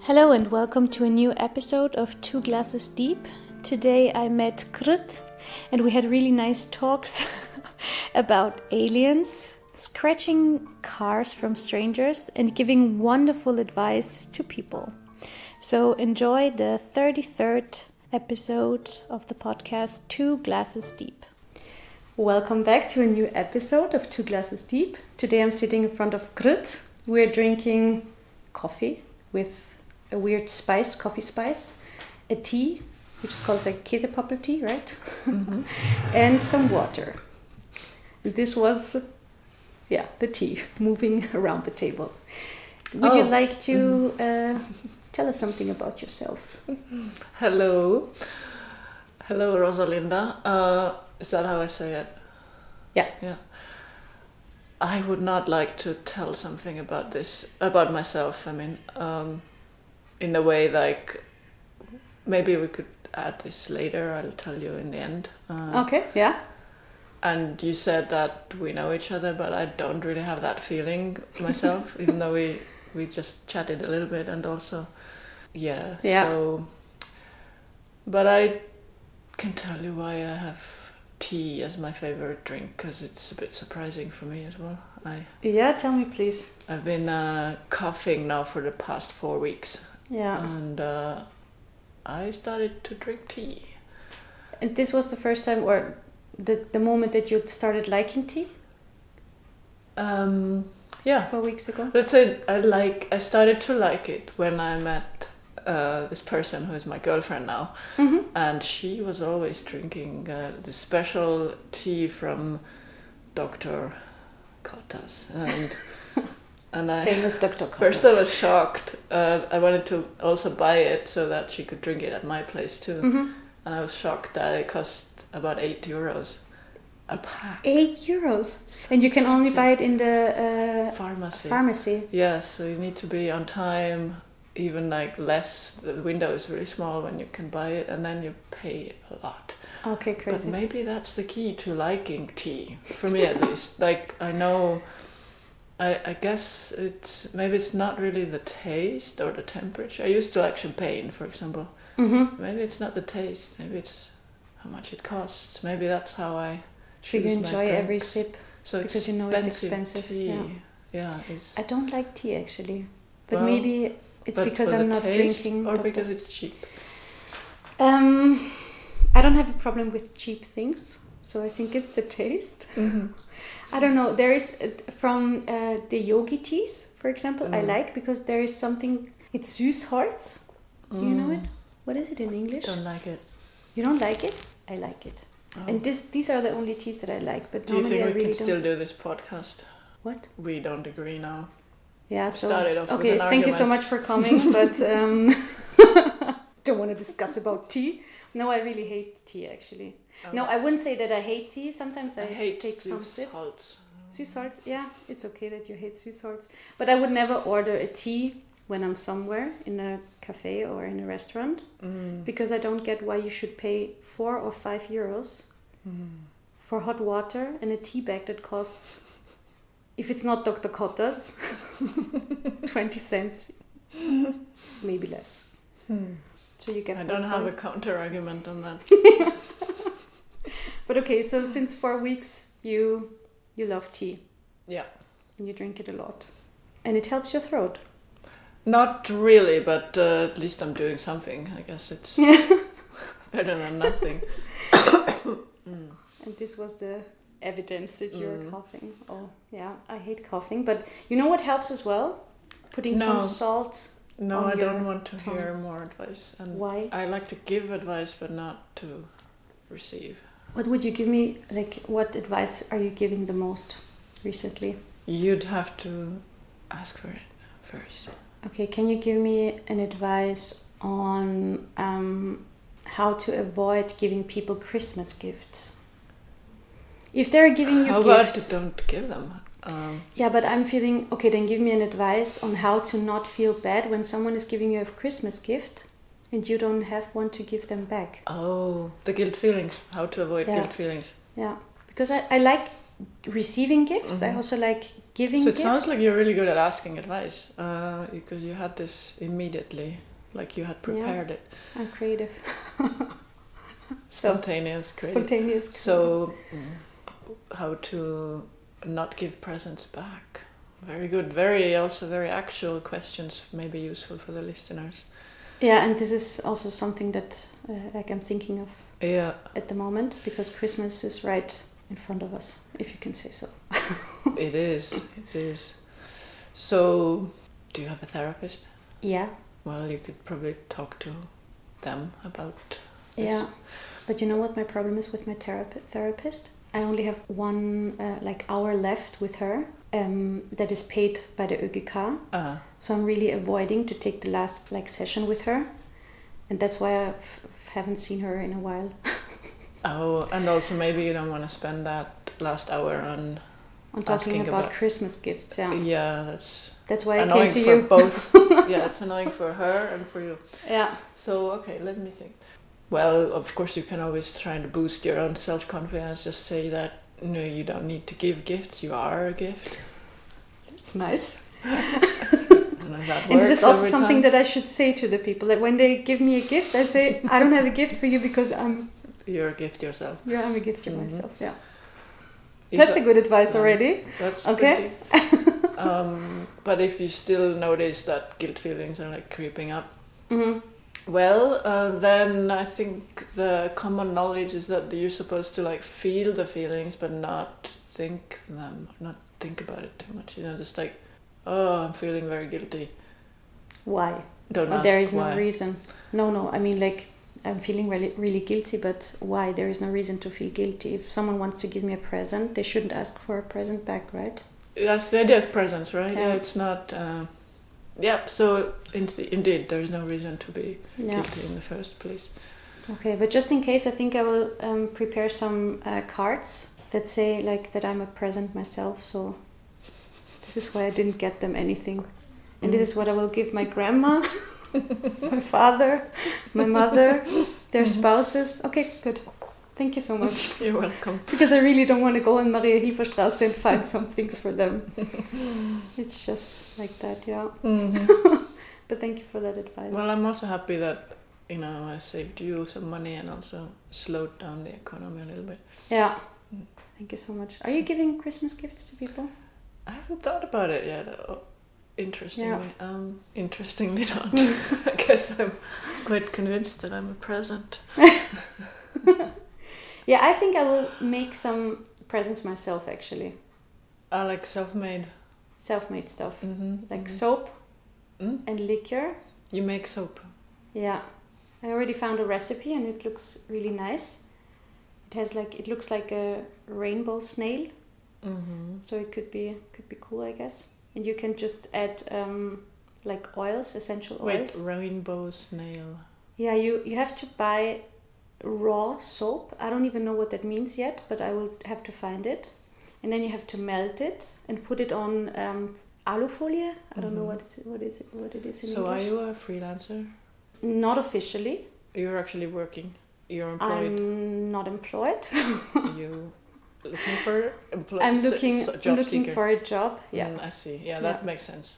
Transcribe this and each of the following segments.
Hello and welcome to a new episode of Two Glasses Deep. Today I met Krõõt and we had really nice talks about aliens, scratching cars from strangers and giving wonderful advice to people. So enjoy the 33rd episode of the podcast Two Glasses Deep. Welcome back to a new episode of Two Glasses Deep. Today I'm sitting in front of Krõõt. We're drinking coffee with a weird coffee spice, a tea, which is called the Käsepappel tea, right? Mm-hmm. And some water. This was, the tea moving around the table. Would you like to tell us something about yourself? Hello, Rosalinda. Is that how I say it? Yeah. I would not like to tell something about myself. I mean, in a way, like, maybe we could add this later. I'll tell you in the end. Okay, yeah. And you said that we know each other, but I don't really have that feeling myself, even though we just chatted a little bit and also, yeah. So, but I can tell you why I have tea as my favorite drink, because it's a bit surprising for me as well. Tell me please. I've been coughing now for the past 4 weeks. Yeah. And I started to drink tea. And this was the first time, or the moment that you started liking tea? 4 weeks ago. Let's say I started to like it when I met this person who is my girlfriend now, mm-hmm. And she was always drinking the special tea from Dr. Kottas, and I famous Dr. Kottas. First I was shocked. I wanted to also buy it so that she could drink it at my place too, mm-hmm. And I was shocked that it cost about €8 a pack. €8, and you can only buy it in the pharmacy. Yeah, so you need to be on time. Even like less, the window is really small when you can buy it, and then you pay a lot. Okay, crazy. But maybe that's the key to liking tea, for me at least. Like, I know, I guess it's not really the taste or the temperature. I used to like champagne, for example. Mm-hmm. Maybe it's not the taste, maybe it's how much it costs. Maybe that's how I choose you enjoy my every sip, so because you know it's expensive. Tea. Yeah, I don't like tea actually, but maybe it's because I'm not drinking. Or because it's cheap? I don't have a problem with cheap things, so I think it's the taste. Mm-hmm. I don't know. There is, from the yogi teas, for example, I like, because there is something, it's Süßholz. Do you know it? What is it in English? I don't like it. You don't like it? I like it. Oh. And these are the only teas that I like. But do you think we can still do this podcast? What? We don't agree now. Yeah, so started off with an thank argument. you so much for coming, but don't want to discuss about tea. No, I really hate tea actually. Okay. No, I wouldn't say that I hate tea. Sometimes I take some sips. Süßholz, yeah, it's okay that you hate Süßholz. But I would never order a tea when I'm somewhere in a cafe or in a restaurant, because I don't get why you should pay €4 or €5 for hot water and a tea bag that costs, if it's not Dr. Kottas, 20 cents, maybe less. So you get. I don't have a counter argument on that. But okay, so since 4 weeks you love tea. Yeah. And you drink it a lot, and it helps your throat. Not really, but at least I'm doing something. I guess it's better than nothing. And this was the evidence that you're coughing. Oh, yeah, I hate coughing. But you know what helps as well? Putting some salt. No, I don't want to hear more advice. And why? I like to give advice, but not to receive. What would you give me? Like, what advice are you giving the most recently? You'd have to ask for it first. Okay, can you give me an advice on how to avoid giving people Christmas gifts? If they're giving you gifts... How about don't give them? Yeah, but I'm feeling... Okay, then give me an advice on how to not feel bad when someone is giving you a Christmas gift and you don't have one to give them back. Oh, the guilt feelings. How to avoid guilt feelings. Yeah, because I like receiving gifts. Mm-hmm. I also like giving So it gifts. sounds like you're really good at asking advice, because you had this immediately, like you had prepared it. I'm creative. Spontaneous, creative. Spontaneous. So, how to not give presents back? Very good. Also very actual questions, maybe useful for the listeners. Yeah, and this is also something that like I'm thinking of at the moment, because Christmas is right in front of us, if you can say so. It is. So, do you have a therapist? Yeah. Well, you could probably talk to them about this. Yeah, but you know what my problem is with my therapist? I only have one hour left with her that is paid by the ÖGK. So I'm really avoiding to take the last session with her, and that's why I haven't seen her in a while. Oh, and also maybe you don't want to spend that last hour on talking about Christmas gifts. Yeah, that's why I annoying came to for you. Both. Yeah, it's annoying for her and for you. Yeah. So okay, let me think. Well, of course, you can always try to boost your own self-confidence. Just say that no, you don't need to give gifts. You are a gift. That's nice. And this is also something that I should say to the people. That when they give me a gift, I say, I don't have a gift for you because you're a gift yourself. Yeah, I'm a gift to myself. Yeah. That's a good advice already. That's okay. But if you still notice that guilt feelings are creeping up, well, then I think the common knowledge is that you're supposed to feel the feelings, but not think them, not think about it too much. Just oh, I'm feeling very guilty. Why? Don't ask there is why. No reason. No. I mean, I'm feeling really, really guilty, but why? There is no reason to feel guilty. If someone wants to give me a present, they shouldn't ask for a present back, right? That's the idea of presents, right? Yeah, it's not... so indeed, there's no reason to be guilty in the first place. Okay, but just in case, I think I will prepare some cards that say that I'm a present myself, so this is why I didn't get them anything. And this is what I will give my grandma, my father, my mother, their spouses. Okay, good. Thank you so much. You're welcome. Because I really don't want to go on Maria-Hilfer-Straße and find some things for them. It's just like that, yeah. Mm-hmm. But thank you for that advice. Well, I'm also happy that, I saved you some money and also slowed down the economy a little bit. Yeah. Thank you so much. Are you giving Christmas gifts to people? I haven't thought about it yet. Interestingly. Yeah. Interestingly not. I guess I'm quite convinced that I'm a present. Yeah, I think I will make some presents myself, actually. I like self-made. Self-made stuff. Mm-hmm. Soap and liquor. You make soap? Yeah. I already found a recipe and it looks really nice. It looks like a rainbow snail. Mm-hmm. So it could be cool, I guess. And you can just add oils, essential oils. Wait, rainbow snail. Yeah, you have to buy raw soap. I don't even know what that means yet, but I will have to find it. And then you have to melt it and put it on alufolie. I don't know what it is in English. So are you a freelancer? Not officially. You're actually working. You're employed. I'm not employed. You looking for I'm looking for a job. Yeah. I see. Yeah, that makes sense.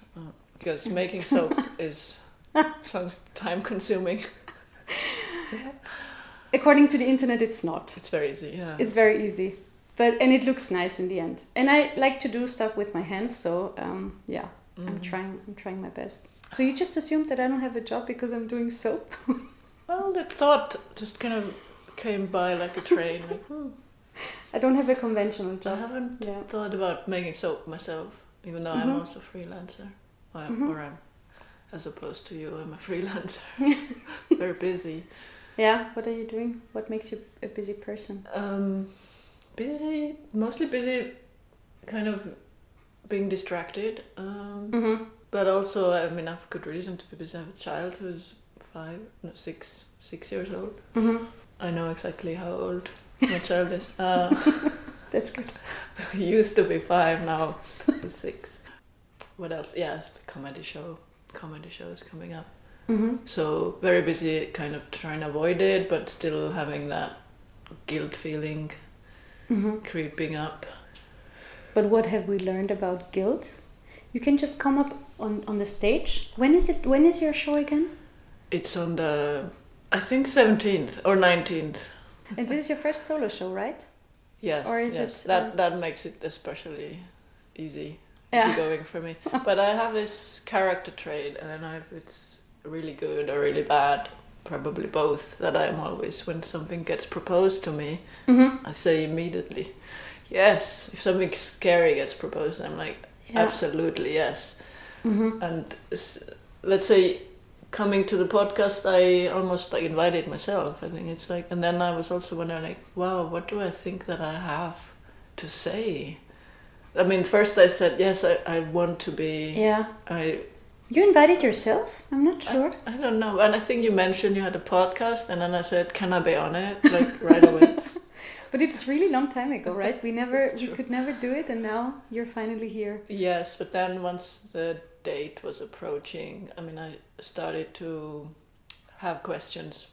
Because making soap sounds time consuming. According to the internet, it's not. It's very easy. Yeah. It's very easy, and it looks nice in the end. And I like to do stuff with my hands, so I'm trying my best. So you just assumed that I don't have a job because I'm doing soap? Well, the thought just kind of came by like a train. I don't have a conventional job. I haven't thought about making soap myself, even though I'm also a freelancer. Or I'm, as opposed to you, I'm a freelancer. Very busy. Yeah, what are you doing? What makes you a busy person? Mostly busy, kind of being distracted. But also, I have good reason to be busy. I have a child who's 6 years old. I know exactly how old my child is. That's good. He used to be 5, now he's 6. What else? Yeah, it's the comedy show. Comedy show is coming up. So very busy, kind of trying to avoid it, but still having that guilt feeling creeping up. But what have we learned about guilt? You can just come up on the stage. When is your show again? It's on the, I think 17th or 19th. And this is your first solo show, right? Yes, or is yes. It, that makes it especially easy going for me. But I have this character trait, and I don't know if it's really good or really bad, probably both, that I'm always, when something gets proposed to me, I say immediately, yes. If something scary gets proposed, I'm like, absolutely yes. And let's say, coming to the podcast, I almost like invited myself. I think it's like, and then I was also wondering, like, wow, what do I think that I have to say? I mean, first I said, yes, I want to be. Yeah. You invited yourself? I'm not sure. I don't know. And I think you mentioned you had a podcast, and then I said, can I be on it? Like, right away. But it's really long time ago, right? We could never do it, and now you're finally here. Yes, but then once the date was approaching, I mean, I started to have questions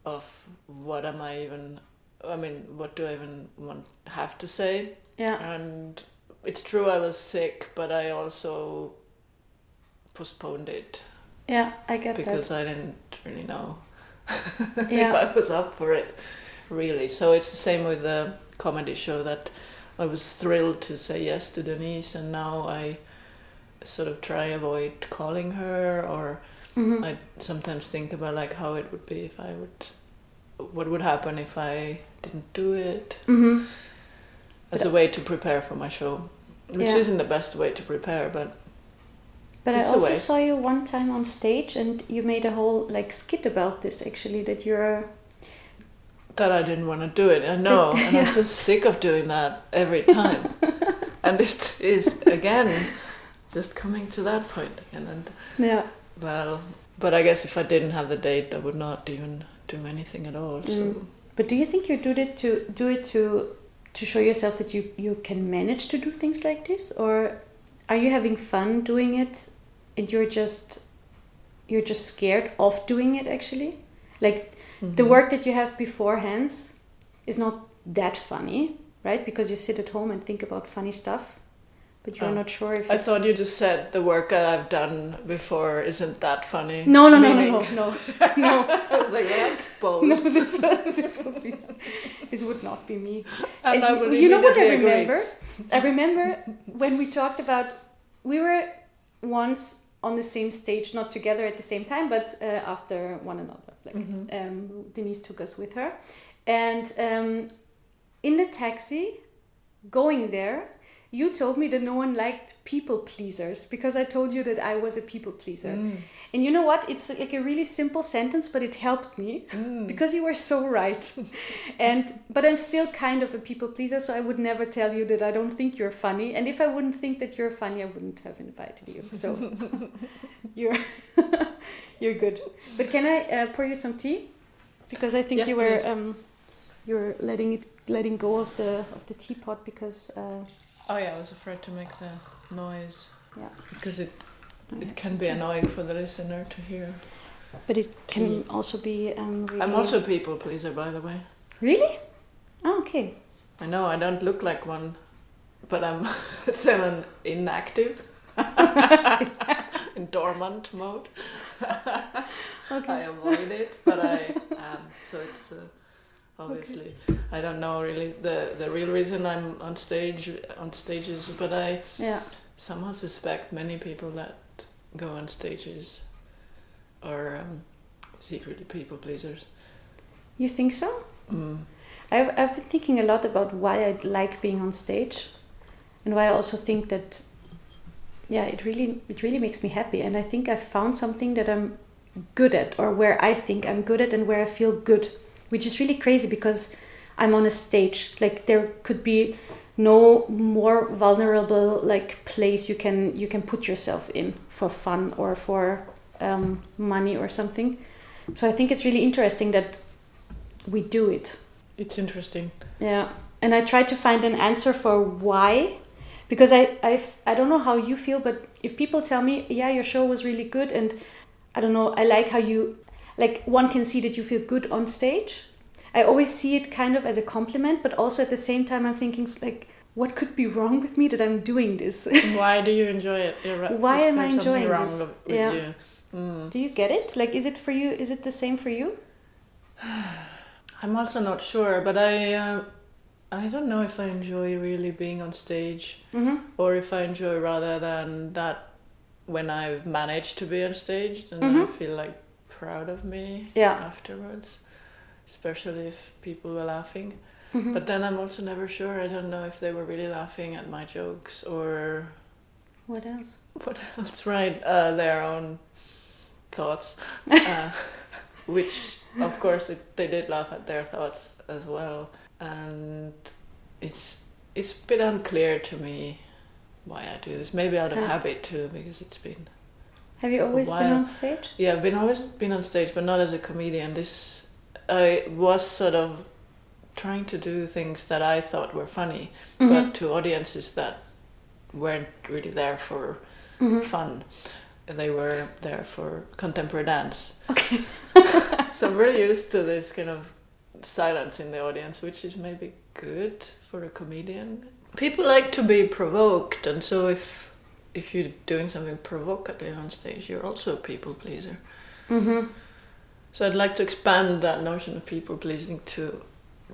of what do I even have to say? Yeah. And it's true I was sick, but I also postponed it. Yeah, I get because that. I didn't really know if I was up for it, really. So it's the same with the comedy show, that I was thrilled to say yes to Denise, and now I sort of try avoid calling her, or I sometimes think about like how it would be if what would happen if I didn't do it, as a way to prepare for my show, which isn't the best way to prepare, but I also saw you one time on stage, and you made a whole like skit about this, actually, that I didn't want to do it. I know, and I'm so sick of doing that every time. And it is, again, just coming to that point again. And well, but I guess if I didn't have the date, I would not even do anything at all. So. But do you think you do it to show yourself that you can manage to do things like this, or are you having fun doing it, and you're just scared of doing it, actually? Like, the work that you have beforehand is not that funny, right? Because you sit at home and think about funny stuff, but you're not sure if I thought you just said the work I've done before isn't that funny. No. No. I was like, that's bold. No, this would not be me. And I will you know what I agree. remember? I remember when we talked about, we were once on the same stage, not together at the same time, but after one another. Like, Denise took us with her, and in the taxi going there, you told me that no one liked people pleasers, because I told you that I was a people pleaser. And you know what? It's like a really simple sentence, but it helped me because you were so right. But I'm still kind of a people pleaser, so I would never tell you that I don't think you're funny. And if I wouldn't think that you're funny, I wouldn't have invited you. So you're good. But can I pour you some tea? Because I think yes, you're letting go of the teapot because. I was afraid to make the noise. Yeah. Because it can be annoying for the listener to hear. But it can also be really... I'm also a people pleaser, by the way. Really? Oh, okay. I know, I don't look like one, but I'm inactive. In dormant mode. Okay. I avoid it, but I am. So it's... obviously, I don't know really the real reason I'm on stages, but I somehow suspect many people that go on stages are secretly people pleasers. You think so? I've been thinking a lot about why I like being on stage, and why I also think that it really makes me happy, and I think I've found something that I'm good at, or where I think I'm good at, and where I feel good. Which is really crazy, because I'm on a stage. Like, there could be no more vulnerable like place you can put yourself in for fun or for money or something. So I think it's really interesting that we do it. It's interesting. Yeah, and I try to find an answer for why, because I don't know how you feel, but if people tell me, your show was really good, and I don't know, I like how you. Like, one can see that you feel good on stage. I always see it kind of as a compliment, but also at the same time I'm thinking, like, what could be wrong with me that I'm doing this? Why do you enjoy it? Why am I enjoying wrong this? with you? Do you get it? Like, is it for you? Is it the same for you? I'm also not sure, but I don't know if I enjoy really being on stage, or if I enjoy rather than that when I've managed to be on stage, then I feel like proud of me afterwards, especially if people were laughing. But then I'm also never sure. I don't know if they were really laughing at my jokes or... What else? What else, right? Their own thoughts. Which, of course, they did laugh at their thoughts as well. And it's a bit unclear to me why I do this. Maybe out of habit too, because it's been... Have you always been on stage? Yeah, I've always been on stage, but not as a comedian. I was sort of trying to do things that I thought were funny, but to audiences that weren't really there for fun. They were there for contemporary dance. Okay. So I'm really used to this kind of silence in the audience, which is maybe good for a comedian. People like to be provoked, and so if you're doing something provocative on stage, you're also a people pleaser. So I'd like to expand that notion of people pleasing to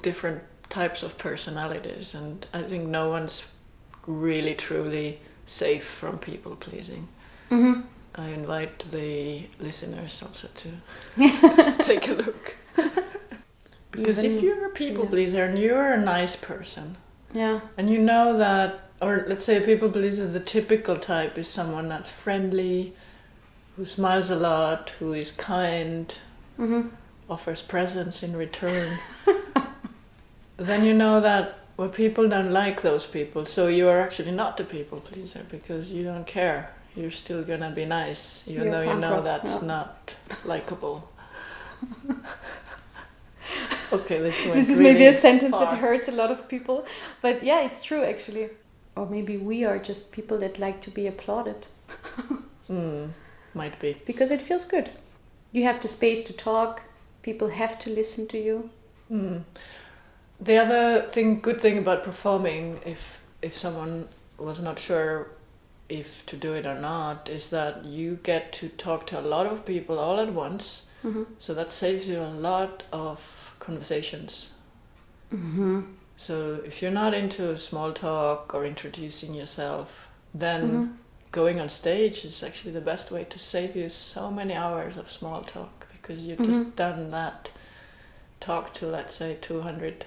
different types of personalities, and I think no one's really truly safe from people pleasing. I invite the listeners also to take a look. Because if you're a people pleaser and you're a nice person, and you know that, or let's say a people pleaser, the typical type is someone that's friendly, who smiles a lot, who is kind, offers presents in return, then you know that people don't like those people, so you are actually not a people pleaser because you don't care. You're still gonna be nice, even though you know that's not likable. Okay, this is really maybe a sentence that hurts a lot of people, but yeah, it's true actually. Or maybe we are just people that like to be applauded. Might be. Because it feels good. You have the space to talk. People have to listen to you. The other good thing about performing, if someone was not sure if to do it or not, is that you get to talk to a lot of people all at once. So that saves you a lot of conversations. So if you're not into small talk or introducing yourself, then going on stage is actually the best way to save you so many hours of small talk, because you've just done that talk to, let's say, 200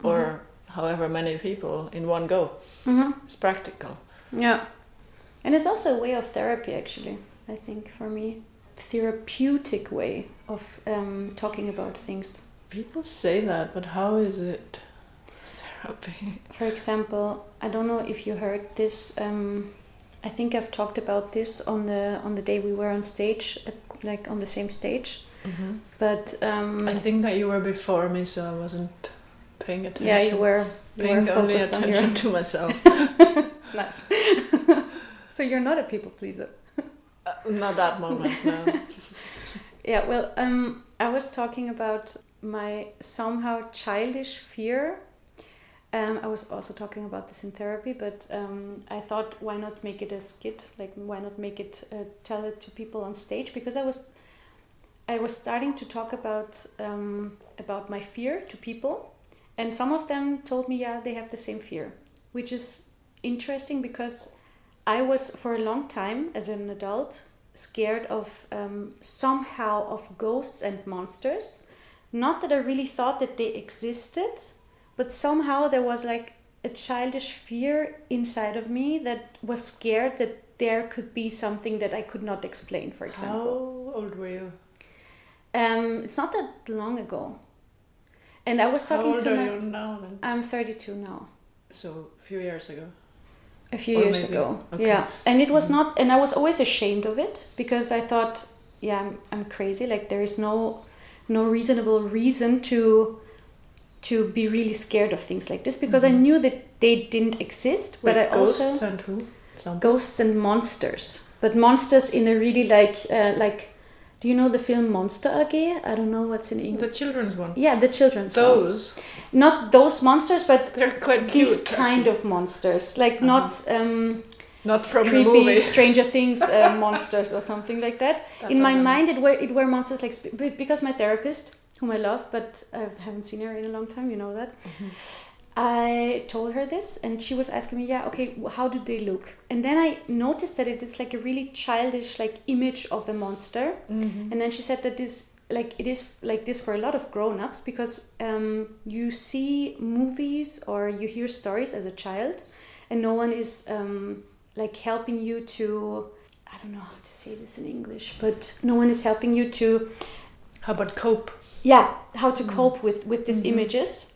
or however many people in one go. It's practical. Yeah. And it's also a way of therapy, actually, I think, for me. Therapeutic way of talking about things. People say that, but how is it therapy? For example, I don't know if you heard this. I think I've talked about this on the day we were on stage, like on the same stage. But I think that you were before me, so I wasn't paying attention. Yeah, you were paying only attention to myself. Nice. So you're not a people pleaser. Not that moment, no. Yeah, well, I was talking about my somehow childish fear. I was also talking about this in therapy, but I thought, why not make it a skit? Like, why not make it tell it to people on stage? Because I was starting to talk about my fear to people, and some of them told me, yeah, they have the same fear, which is interesting because I was for a long time as an adult scared of somehow of ghosts and monsters. Not that I really thought that they existed, but somehow there was like a childish fear inside of me that was scared that there could be something that I could not explain, for example. How old were you? It's not that long ago. And I was talking to How old are you now then? I'm 32 now. So a few years ago. A few years ago, okay. Yeah. And it was not, and I was always ashamed of it because I thought, yeah, I'm crazy. Like there is no reasonable reason to be really scared of things like this because I knew that they didn't exist. But I ghosts also and who? Ghosts and monsters, but monsters in a really like Do you know the film Monster AG? I don't know what's in English. The children's one. Yeah, the children's one. Those? Not those monsters, but they're quite these cute, kind of monsters. Like not from creepy the movie. Stranger Things monsters or something like that. In my mind, it were monsters like... Because my therapist, whom I love, but I haven't seen her in a long time, you know that. I told her this and she was asking me, yeah, okay, how do they look? And then I noticed that it is like a really childish like image of a monster. And then she said that it is like this for a lot of grown-ups because you see movies or you hear stories as a child and no one is like helping you to, I don't know how to say this in English, but no one is helping you to... How about cope? Yeah, how to cope with these images.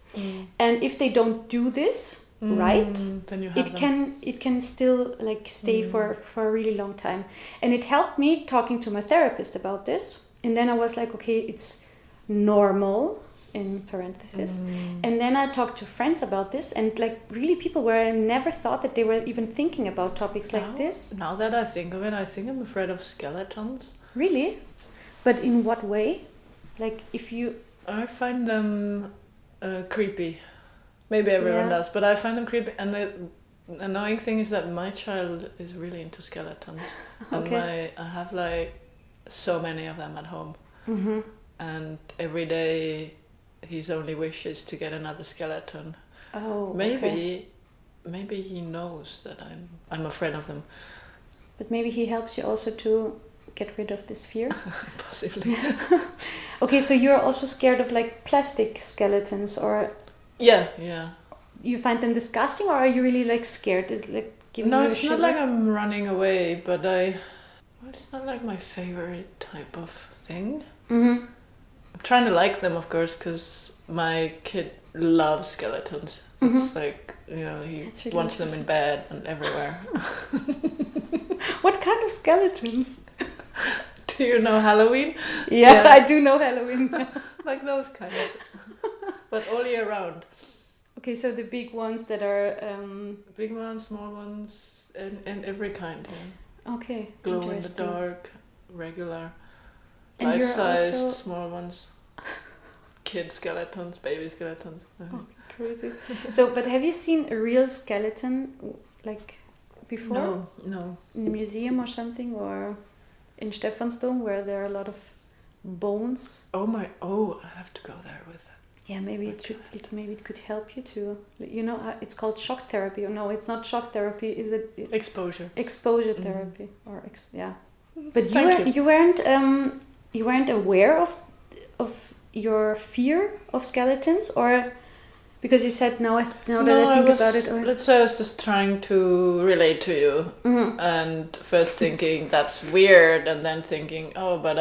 And if they don't do this right, then you have it can still like stay for a really long time. And it helped me talking to my therapist about this. And then I was like, okay, it's normal in parentheses. And then I talked to friends about this and like really people where I never thought that they were even thinking about topics like this. Now that I think of it, I think I'm afraid of skeletons. Really? But in what way? Like if you... I find them... creepy. Maybe everyone does, but I find them creepy. And the annoying thing is that my child is really into skeletons. And I have like so many of them at home. And every day his only wish is to get another skeleton. Maybe he knows that I'm afraid of them. But maybe he helps you also to get rid of this fear? Possibly. Okay, so you're also scared of like plastic skeletons or... Yeah. You find them disgusting or are you really like scared? Is like giving No, you it's not like I'm running away, but it's not like my favorite type of thing. I'm trying to like them, of course, because my kid loves skeletons. It's like, you know, he really wants them in bed and everywhere. What kind of skeletons? Do you know Halloween? Yeah, yes. I do know Halloween. Like those kinds. But all year round. Okay, so the big ones that are... Big ones, small ones, and every kind. Yeah. Okay, glow in the dark, regular, and life-sized, small ones. Kid skeletons, baby skeletons. Oh, crazy. So, but have you seen a real skeleton, like, before? No. In a museum or something, or in Stephansdom, where there are a lot of bones? Oh, I have to go there with that. Yeah, maybe it could help you to, you know, it's called shock therapy. No, it's not shock therapy. Is it? Exposure therapy, or yeah. But you weren't aware of your fear of skeletons, or because you said that I think about it. Or... Let's say I was just trying to relate to you, and first thinking that's weird, and then thinking, but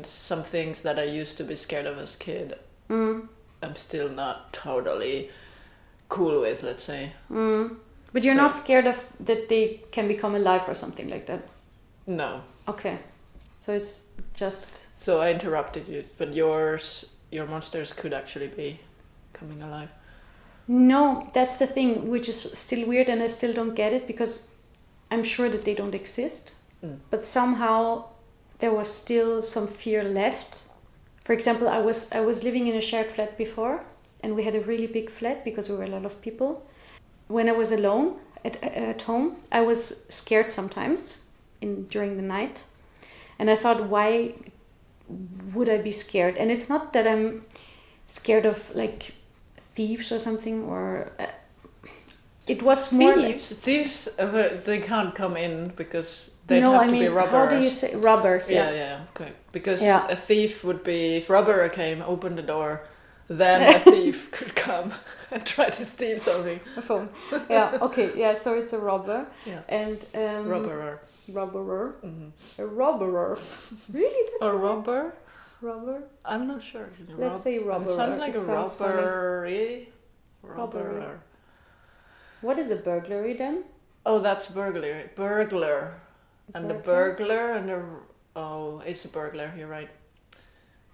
some things that I used to be scared of as a kid. I'm still not totally cool with, let's say. But you're not scared of that they can become alive or something like that? No. Okay. So it's just... So I interrupted you, but your monsters could actually be coming alive. No, that's the thing, which is still weird, and I still don't get it, because I'm sure that they don't exist. But somehow there was still some fear left. For example, I was living in a shared flat before, and we had a really big flat because we were a lot of people. When I was alone at home, I was scared sometimes during the night, and I thought, why would I be scared? And it's not that I'm scared of like thieves or something, or it was more thieves. They can't come in because they have to be robbers. How do you say robbers? Yeah. Okay. Because a thief would be, if robber came, open the door, then a thief could come and try to steal something. A phone. Yeah. Okay. Yeah. So it's a robber. Yeah. And robberer. A robberer. Really? A robber. Robber. I'm not sure. Let's say robberer. It sounds like a robbery. Robberer. What is a burglary then? Oh, that's burglary. Burglar. And the burglar and the... Oh, it's a burglar, you're right.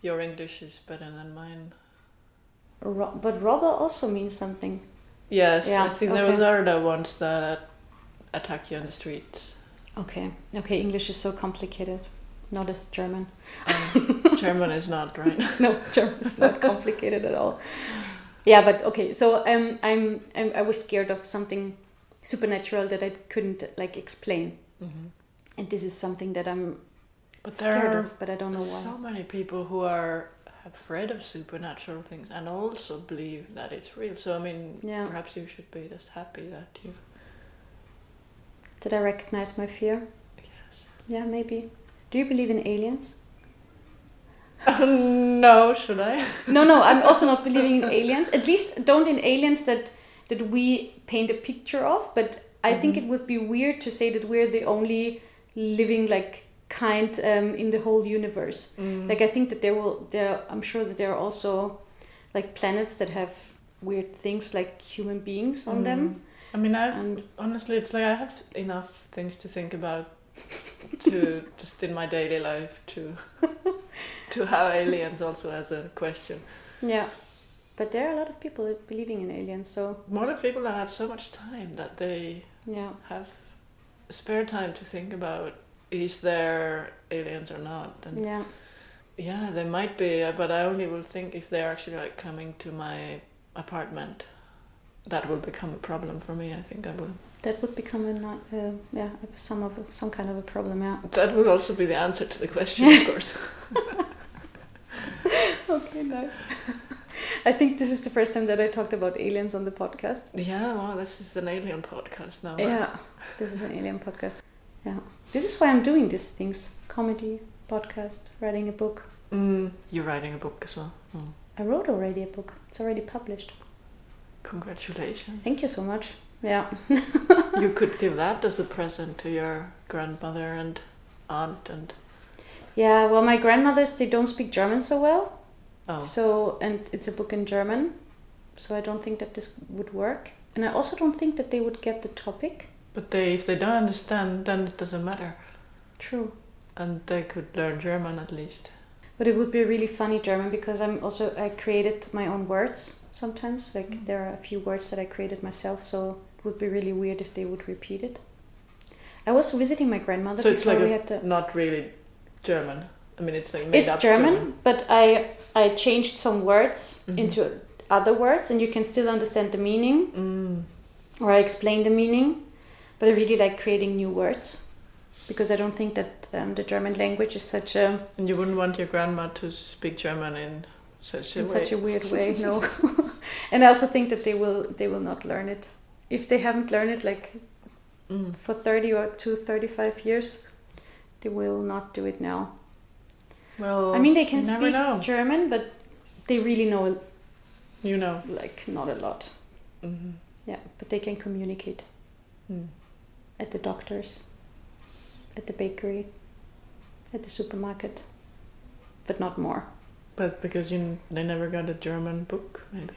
Your English is better than mine. But robber also means something. Yes, I think those are the ones that attack you on the streets. Okay, English is so complicated. not as German. German is not, right? No, German is not complicated at all. Yeah, but okay. So I was scared of something supernatural that I couldn't like explain, and this is something that I'm scared of, but I don't know why. So many people who are afraid of supernatural things and also believe that it's real. So I mean, perhaps you should be just happy that you. Did I recognize my fear? Yes. Yeah, maybe. Do you believe in aliens? No, should I? No, I'm also not believing in aliens. At least don't in aliens that we paint a picture of. But I think it would be weird to say that we're the only living like kind in the whole universe. Like I think that I'm sure that there are also like planets that have weird things like human beings on them. I mean, honestly, it's like I have enough things to think about to just in my daily life to have aliens also as a question. Yeah, but there are a lot of people believing in aliens. So more of people that have so much time that they have spare time to think about is there aliens or not. And yeah, they might be, but I only will think if they're actually like coming to my apartment. That will become a problem for me. I think I will. That would become some kind of a problem. Yeah. That would also be the answer to the question, of course. Okay, nice. I think this is the first time that I talked about aliens on the podcast. Yeah, well, this is an alien podcast now. Yeah, this is an alien podcast. Yeah, this is why I'm doing these things: comedy, podcast, writing a book. You're writing a book as well. I wrote already a book. It's already published. Congratulations. Thank you so much. Yeah. You could give that as a present to your grandmother and aunt and... Yeah, well, my grandmothers, they don't speak German so well. Oh. So, and it's a book in German. So I don't think that this would work. And I also don't think that they would get the topic. But if they don't understand, then it doesn't matter. True. And they could learn German at least. But it would be really funny German because I created my own words sometimes. Like there are a few words that I created myself, so it would be really weird if they would repeat it. I was visiting my grandmother. So it's like not really German. I mean, it's like made up German, but I changed some words into other words, and you can still understand the meaning, or I explain the meaning. But I really like creating new words. Because I don't think that the German language is such a... And you wouldn't want your grandma to speak German in such a way? In such a weird way, no. And I also think that they will not learn it. If they haven't learned it like for 30 or 35 years, they will not do it now. Well, I mean, they can speak German, but they really know... You know. Like, not a lot. Mm-hmm. Yeah, but they can communicate. At the doctor's. At the bakery, at the supermarket, but not more. But because they never got a German book, maybe,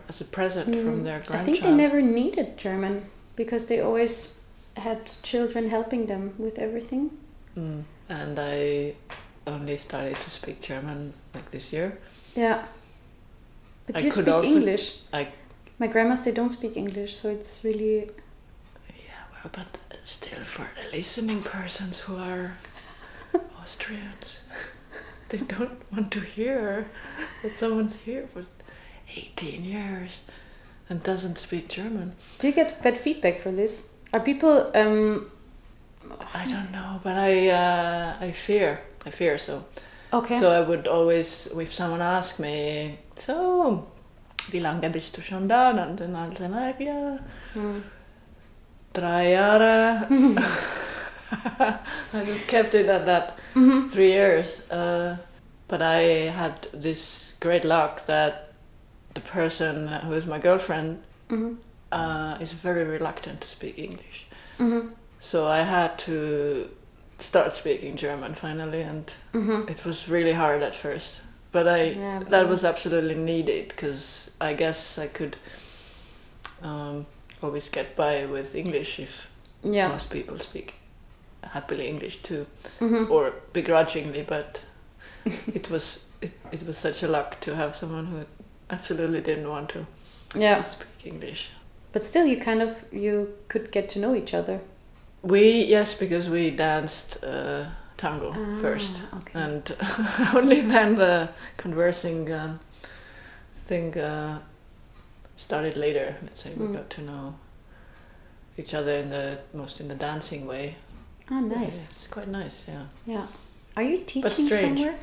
as a present from their grandchild. I think they never needed German because they always had children helping them with everything. And I only started to speak German like this year. Yeah. But you speak English. My grandmas, they don't speak English, so it's really... But still, for the listening persons who are Austrians, they don't want to hear that someone's here for 18 years and doesn't speak German. Do you get bad feedback for this? Are people... I don't know, but I fear so. Okay. So I would always, if someone asked me, so, wie lange bist du schon da? Then I'll say, like, yeah... 3 Jahre. I just kept it at that. 3 years. But I had this great luck that the person who is my girlfriend is very reluctant to speak English. So I had to start speaking German finally, and it was really hard at first. But that was absolutely needed because I guess I could... always get by with English if most people speak happily English too, or begrudgingly. But it was such a luck to have someone who absolutely didn't want to speak English. But still, you could get to know each other. Because we danced tango first, okay. and only then the conversing thing started later. Let's say we got to know each other in the dancing way. Oh, nice. Yeah, it's quite nice, yeah. Yeah. Are you teaching somewhere?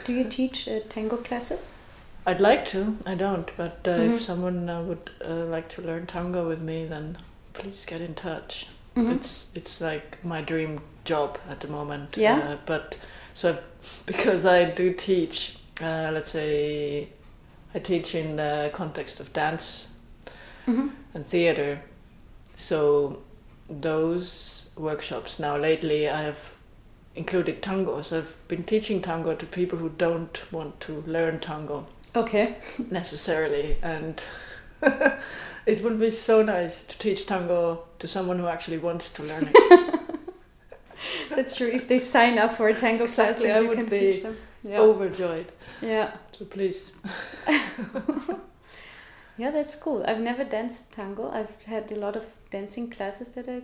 Do you teach tango classes? I'd like to. I don't. But if someone would like to learn tango with me, then please get in touch. It's like my dream job at the moment. Yeah. But so because I do teach, let's say, I teach in the context of dance and theater. So those workshops now lately I have included tango. So I've been teaching tango to people who don't want to learn tango. Okay. Necessarily, and it would be so nice to teach tango to someone who actually wants to learn it. That's true. If they sign up for a tango class, I you would can be teach them. Yeah. overjoyed. Yeah. So please. Yeah, that's cool. I've never danced tango. I've had a lot of dancing classes that I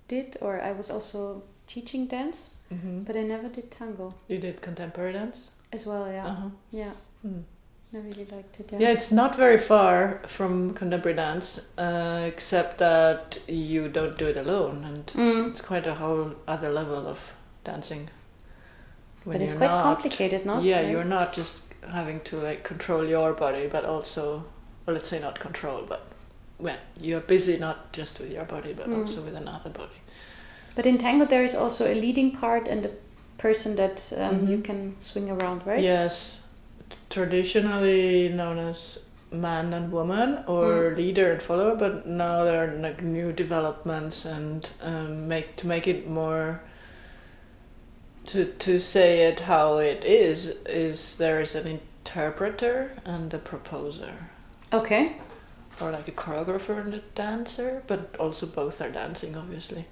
did, or I was also teaching dance, but I never did tango. You did contemporary dance? As well, yeah. Uh-huh. Yeah. Mm. I really liked it. Yeah, it's not very far from contemporary dance, except that you don't do it alone, and it's quite a whole other level of dancing. But it's quite complicated, no? Yeah, right? you're not just having to like control your body, but also, well, let's say not control, but when you're busy not just with your body, but also with another body. But in tango, there is also a leading part and a person that you can swing around, right? Yes. Traditionally known as man and woman, or leader and follower, but now there are like new developments, and to make it more to say it how it is there is an interpreter and a proposer. Okay. Or like a choreographer and a dancer, but also both are dancing, obviously.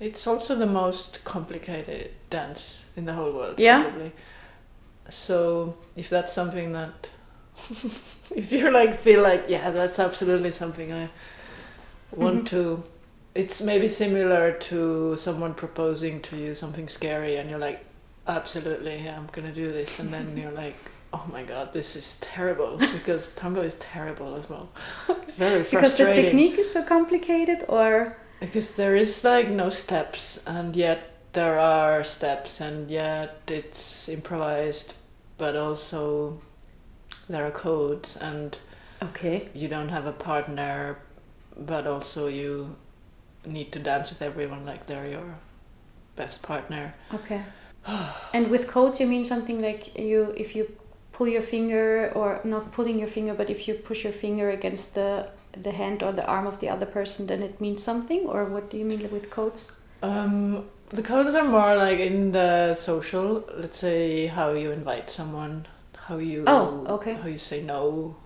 It's also the most complicated dance in the whole world, probably. So if that's something that if you like feel like that's absolutely something I want to, it's maybe similar to someone proposing to you something scary and you're like, absolutely, yeah, I'm gonna do this, and then you're like, oh my god, this is terrible, because tango is terrible as well. It's very frustrating. Because the technique is so complicated, or because there is like no steps, and yet there are steps, and yet it's improvised, but also there are codes, and you don't have a partner, but also you need to dance with everyone like they're your best partner. Okay. And with codes you mean something like if you pull your finger, or not pulling your finger, but if you push your finger against the hand or the arm of the other person, then it means something? Or what do you mean with codes? The codes are more like in the social, let's say, how you invite someone, how you how you say no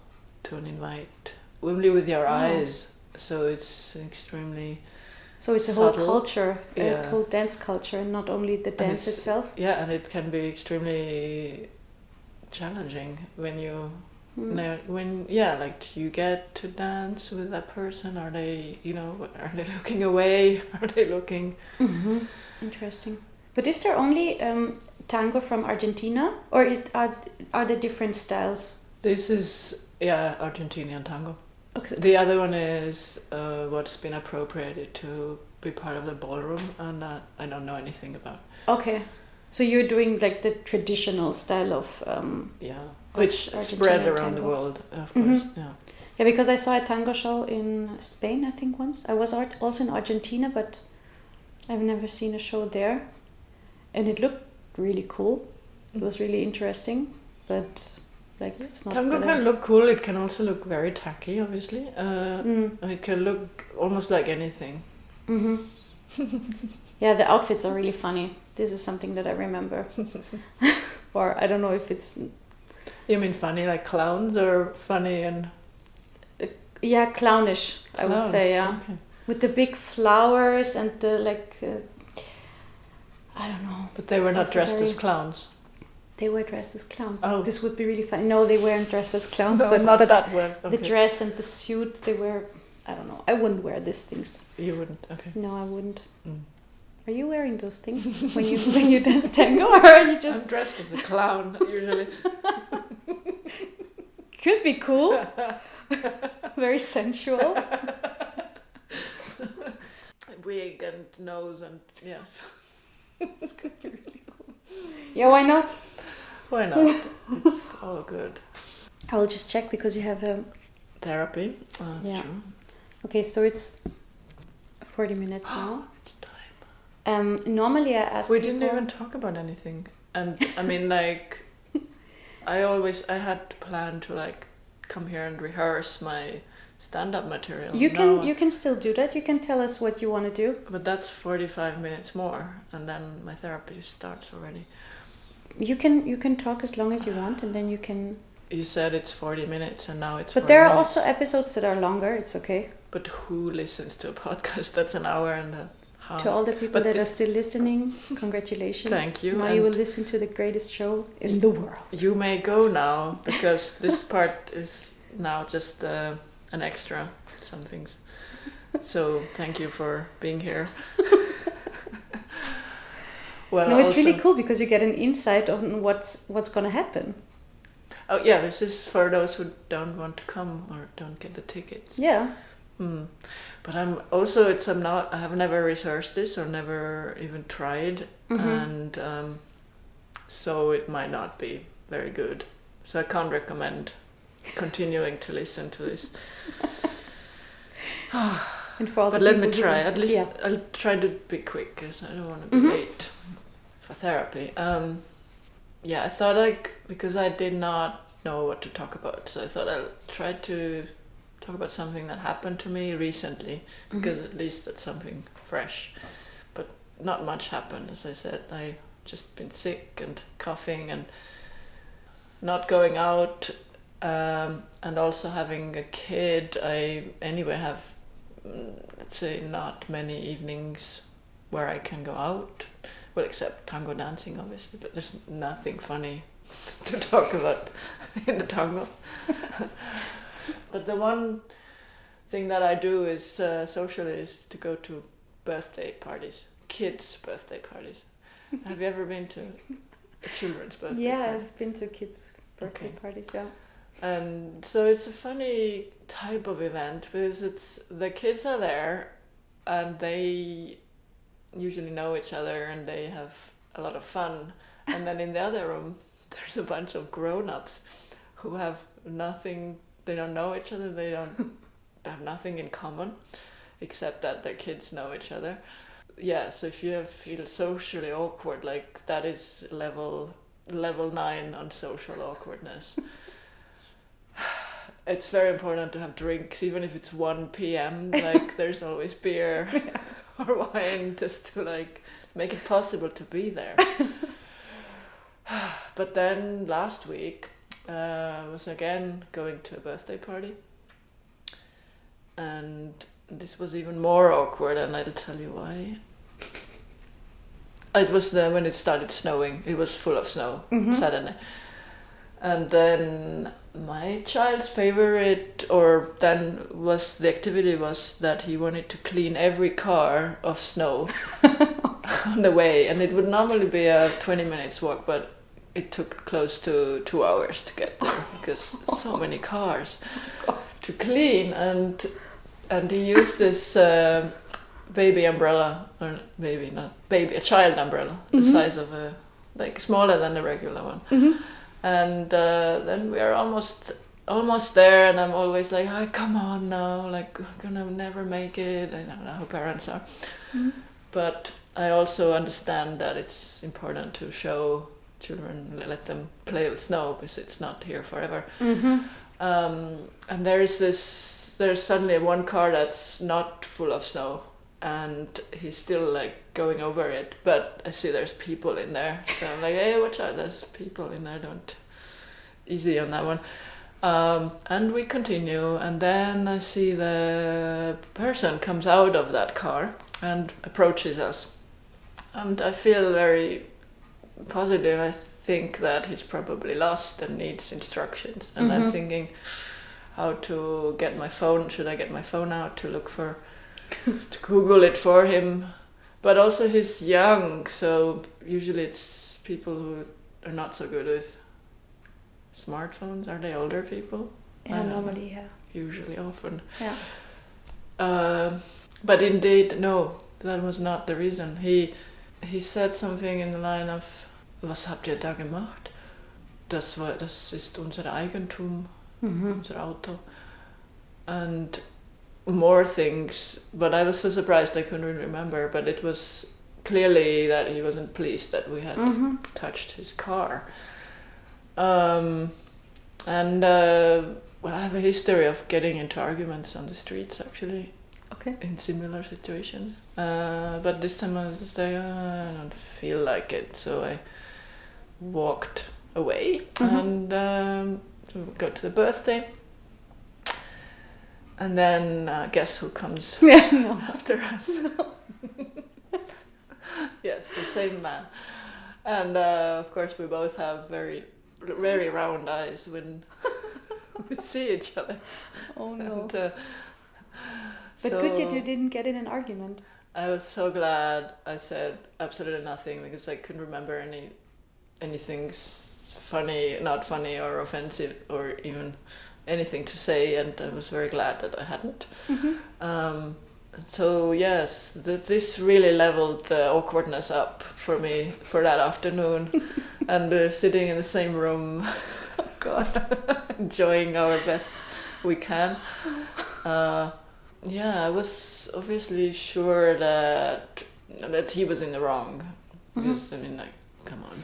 to an invite, only with your eyes. So it's extremely it's a subtle. whole culture, a whole dance culture, and not only the dance itself. Yeah, and it can be extremely challenging when you like you get to dance with that person. Are they looking away? Are they looking? Interesting. But is there only tango from Argentina, or are there different styles? This is Argentinian tango. Okay. The other one is what's been appropriated to be part of the ballroom, and I don't know anything about. Okay, so you're doing like the traditional style of which spread around the world, of course. Yeah, because I saw a tango show in Spain, I think, once. I was also in Argentina, but I've never seen a show there, and it looked really cool. It was really interesting, but like it's not. Tango can look cool. It can also look very tacky, obviously. And it can look almost like anything. Yeah, the outfits are really funny. This is something that I remember. Or I don't know if it's. You mean funny, like clowns, or funny and? Yeah, clownish. I would say, yeah. Okay. With the big flowers and the I don't know. But they were not dressed as clowns. They were dressed as clowns. Oh. This would be really funny. No, they weren't dressed as clowns. No, but not that way. Okay. The dress and the suit, they were. I don't know. I wouldn't wear these things. You wouldn't. Okay. No, I wouldn't. Are you wearing those things when you dance tango, or are you just... I'm dressed as a clown, usually. Could be cool. Very sensual. Wig and nose and yes. This could be really cool. Yeah, why not? Why not? It's all good. I will just check because you have a... Therapy. Oh, that's true. Okay, so it's 40 minutes now. It's time. Normally I ask We people... didn't even talk about anything. And I mean, like, I had to plan to like come here and rehearse my stand-up material. You can still do that. You can tell us what you want to do. But that's 45 minutes more, and then my therapy starts already. You can talk as long as you want, and then you can... You said it's 40 minutes, and now it's 40 minutes. But there are also episodes that are longer. It's okay. But who listens to a podcast that's an hour and a half? To all the people that are still listening, congratulations. Thank you. Now you will listen to the greatest show in the world. You may go now, because this part is now just an extra, some things. So thank you for being here. Well, no, it's really cool because you get an insight on what's going to happen. Oh yeah, this is for those who don't want to come or don't get the tickets. Yeah. But I have never rehearsed this or never even tried, and so it might not be very good. So I can't recommend continuing to listen to this. And for all but let me try. At least I'll try to be quick because I don't want to be late for therapy. I thought because I did not know what to talk about, so I thought I'll try to talk about something that happened to me recently, because at least that's something fresh. But not much happened, as I said. I just been sick and coughing and not going out, and also having a kid. I anyway have, let's say, not many evenings where I can go out. Well, except tango dancing, obviously, but there's nothing funny to talk about in the tango. But the one thing that I do is socially is to go to birthday parties, kids' birthday parties. Have you ever been to a children's birthday party? Yeah, I've been to kids' birthday parties, yeah. And so it's a funny type of event because the kids are there and they usually know each other and they have a lot of fun. And then in the other room, there's a bunch of grown-ups who have nothing. They don't know each other. They have nothing in common, except that their kids know each other. Yeah. So if you feel socially awkward, like that is level 9 on social awkwardness. It's very important to have drinks, even if it's 1 p.m. Like there's always beer or wine, just to like make it possible to be there. But then last week I was again going to a birthday party, and this was even more awkward, and I'll tell you why. It was when it started snowing. It was full of snow suddenly. And then my child's favorite, the activity was that he wanted to clean every car of snow on the way. And it would normally be a 20 minutes walk, but it took close to 2 hours to get there because so many cars to clean. And he used this baby umbrella, or maybe not baby, a child umbrella, the size of smaller than a regular one. And then we are almost there, and I'm always like, oh, come on now, like I'm gonna never make it. I don't know how parents are. But I also understand that it's important to show children, let them play with snow because it's not here forever. And there's suddenly one car that's not full of snow, and he's still like going over it, but I see there's people in there, so I'm like, hey, watch out, there's people in there, don't easy on that one. And we continue, and then I see the person comes out of that car and approaches us, and I feel very positive. I think that he's probably lost and needs instructions, and I'm thinking how to get my phone. Should I get my phone out to look for to Google it for him? But also he's young, so usually it's people who are not so good with smartphones. Are they older people? Yeah, normally, yeah. Usually, often. Yeah. But indeed, no, that was not the reason. He said something in the line of, was habt ihr da gemacht? Das ist unser Eigentum, unser Auto. And more things, but I was so surprised I couldn't remember, but it was clearly that he wasn't pleased that we had touched his car. Well, I have a history of getting into arguments on the streets, actually. Okay. In similar situations. But this time I was just like, I don't feel like it, so I walked away and go to the birthday. And then guess who comes after us? No. Yes, the same man. And of course we both have very, very round eyes when we see each other. Oh no. And, but good that you didn't get in an argument. I was so glad I said absolutely nothing, because I couldn't remember anything funny, not funny or offensive or even anything to say, and I was very glad that I hadn't. So yes, this really leveled the awkwardness up for me for that afternoon. And sitting in the same room, enjoying our best we can. I was obviously sure that he was in the wrong, because I mean, like, come on,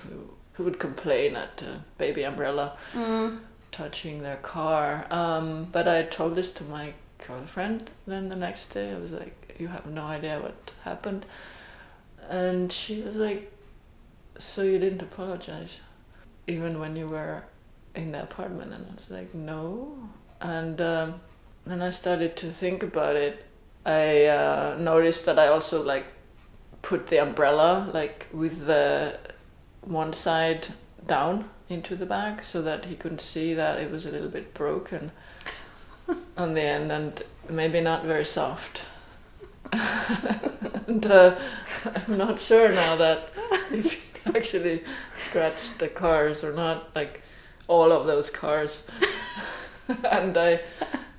who would complain at a baby umbrella touching their car? But I told this to my girlfriend then the next day. I was like, you have no idea what happened. And she was like, so you didn't apologize even when you were in the apartment? And I was like, no. And then I started to think about it. I noticed that I also like put the umbrella like with the one side down into the bag so that he couldn't see that it was a little bit broken on the end and maybe not very soft. And I'm not sure now that if he actually scratched the cars or not, like all of those cars. And I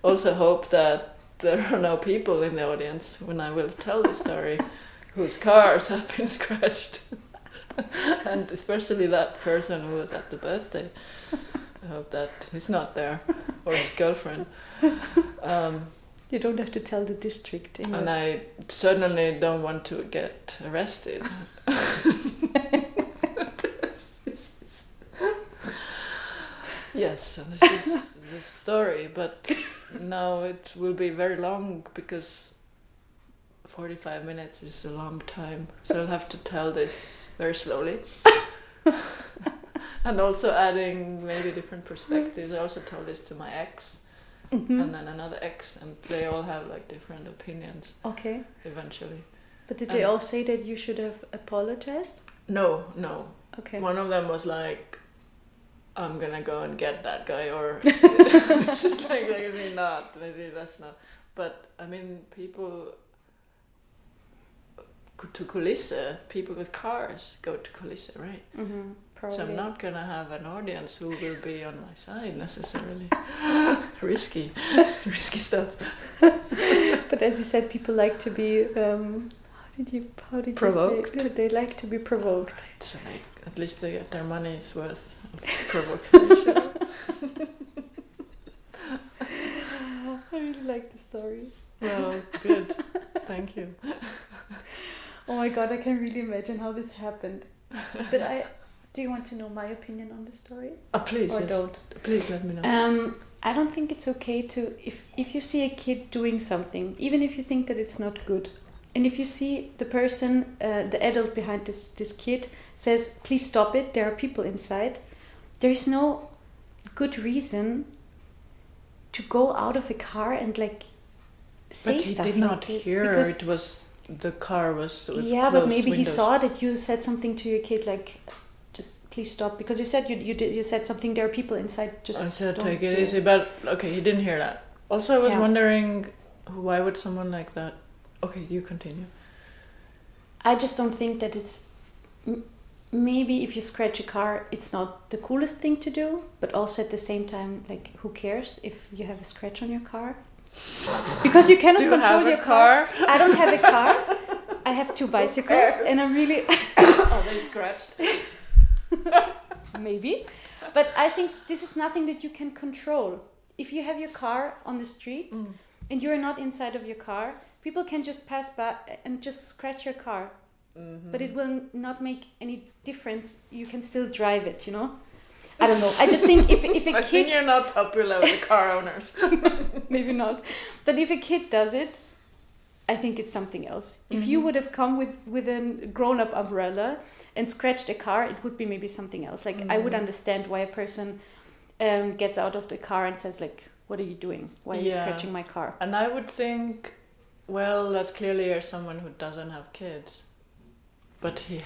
also hope that there are no people in the audience when I will tell the story whose cars have been scratched. And especially that person who was at the birthday. I hope that he's not there, or his girlfriend. You don't have to tell the district. And I certainly don't want to get arrested. Yes, so this is the story, but now it will be very long because 45 minutes is a long time, so I'll have to tell this very slowly. And also adding maybe different perspectives. I also told this to my ex, and then another ex, and they all have like different opinions. Okay. Eventually. But did they all say that you should have apologized? No. Okay. One of them was like, I'm gonna go and get that guy, or it's just like maybe not, maybe that's not. But I mean, people go to Kulisse, people with cars go to Kulisse, right? Probably. So I'm not gonna have an audience who will be on my side necessarily. Risky stuff. But as you said, people like to be how did provoked. You say? They like to be provoked. So like, at least they get their money's worth of provocation. I really like the story. Well, good. Thank you. Oh my god, I can really imagine how this happened. But do you want to know my opinion on the story? Oh, please. Or yes. don't? Please let me know. I don't think it's okay to, if you see a kid doing something, even if you think that it's not good, and if you see the person, the adult behind this kid says, please stop it, there are people inside, there is no good reason to go out of a car and like say stuff like this. But he did not hear, it was, the car was yeah, but maybe windows. He saw that you said something to your kid like, just please stop, because you said you said something, there are people inside, just I said don't take it easy, but okay, he didn't hear that. Also, I was wondering, why would someone like that... Okay, you continue. I just don't think that it's... Maybe if you scratch a car, it's not the coolest thing to do, but also at the same time, like, who cares if you have a scratch on your car? Because you cannot control your car. I don't have a car. I have 2 bicycles, and I'm really... Are they scratched? Maybe. But I think this is nothing that you can control. If you have your car on the street and you're not inside of your car, people can just pass by and just scratch your car. Mm-hmm. But it will not make any difference. You can still drive it, you know? I don't know. I just think if a kid... I think you're not popular with the car owners. Maybe not. But if a kid does it, I think it's something else. If you would have come with a grown-up umbrella and scratched a car, it would be maybe something else. Like, I would understand why a person gets out of the car and says, like, what are you doing? Why are you scratching my car? And I would think, well, that's clearly someone who doesn't have kids. But he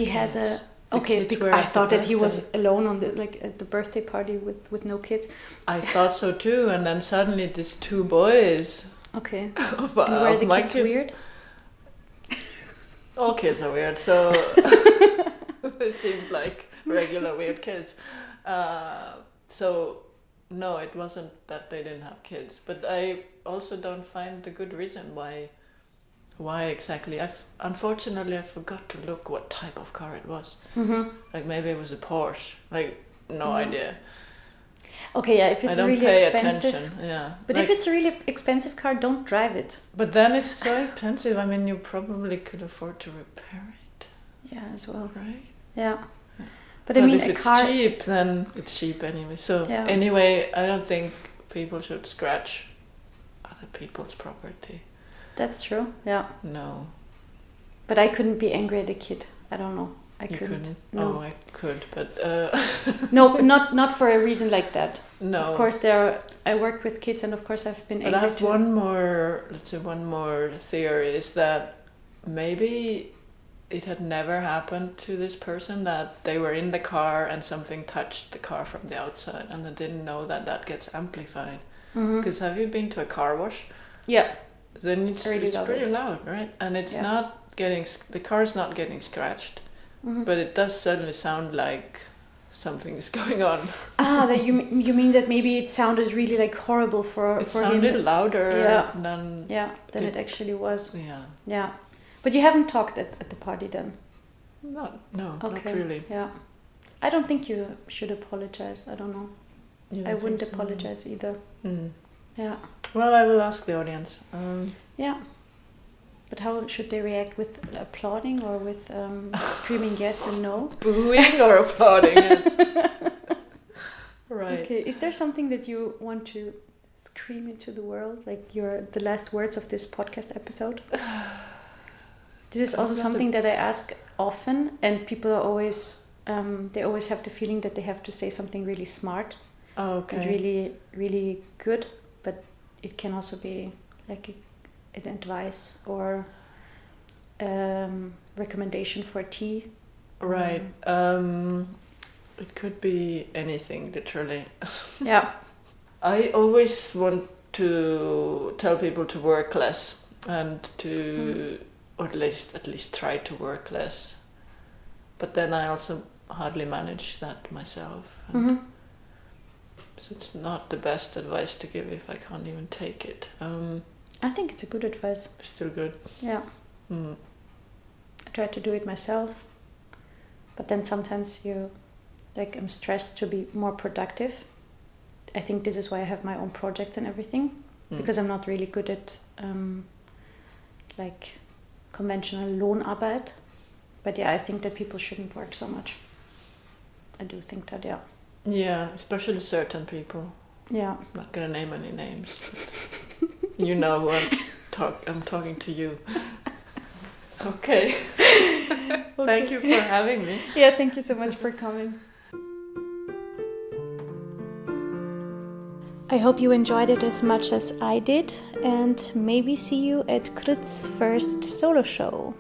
has a... Okay, I thought that he was alone on at the birthday party with no kids. I thought so too, and then suddenly these 2 boys. Okay. And were the kids weird? All kids are weird, so they seemed like regular weird kids. So no, it wasn't that they didn't have kids, but I also don't find the good reason why exactly. Unfortunately I forgot to look what type of car it was. Mm-hmm. Like maybe it was a Porsche. Like no idea. Okay, yeah, if it's I really don't pay expensive. Attention. Yeah. But if it's a really expensive car, don't drive it. But then it's so expensive. I mean, you probably could afford to repair it. Yeah, as well. Right? Yeah. But I mean, if it's cheap, then it's cheap anyway. So anyway, I don't think people should scratch other people's property. That's true. Yeah. No. But I couldn't be angry at a kid. I don't know. I couldn't. No. Oh, I could, but no, not for a reason like that. No. Of course, I worked with kids, and of course, I've been angry. But I have one more theory is that maybe it had never happened to this person that they were in the car and something touched the car from the outside, and they didn't know that gets amplified. Because have you been to a car wash? Yeah. Then it's pretty loud, right? And it's the car's not getting scratched, but it does suddenly sound like something is going on. That you mean that maybe it sounded really like horrible for him. It sounded louder than it actually was. Yeah. Yeah. But you haven't talked at the party then? No, okay. Not really. Yeah. I don't think you should apologize. I don't know. I wouldn't apologize either. Mm. Yeah. Well, I will ask the audience. Yeah. But how should they react? With applauding or with screaming yes and no? Booing or applauding, yes. Right. Okay. Is there something that you want to scream into the world? Like the last words of this podcast episode? This is also something that I ask often, and people are always, they always have the feeling that they have to say something really smart. Okay. And really, really good, but it can also be like an advice or recommendation for tea. Right. It could be anything, literally. Yeah. I always want to tell people to work less and to, or at least try to work less. But then I also hardly manage that myself. And so it's not the best advice to give if I can't even take it. I think it's a good advice. Still good. Yeah. I try to do it myself, but then sometimes I'm stressed to be more productive. I think this is why I have my own projects and everything, because I'm not really good at like conventional Lohnarbeit. But yeah, I think that people shouldn't work so much. I do think that, yeah. Yeah, especially certain people. Yeah. I'm not gonna name any names. You know who I'm talking to you. Okay. Thank you for having me. Yeah, thank you so much for coming. I hope you enjoyed it as much as I did, and maybe see you at Krõõt's first solo show.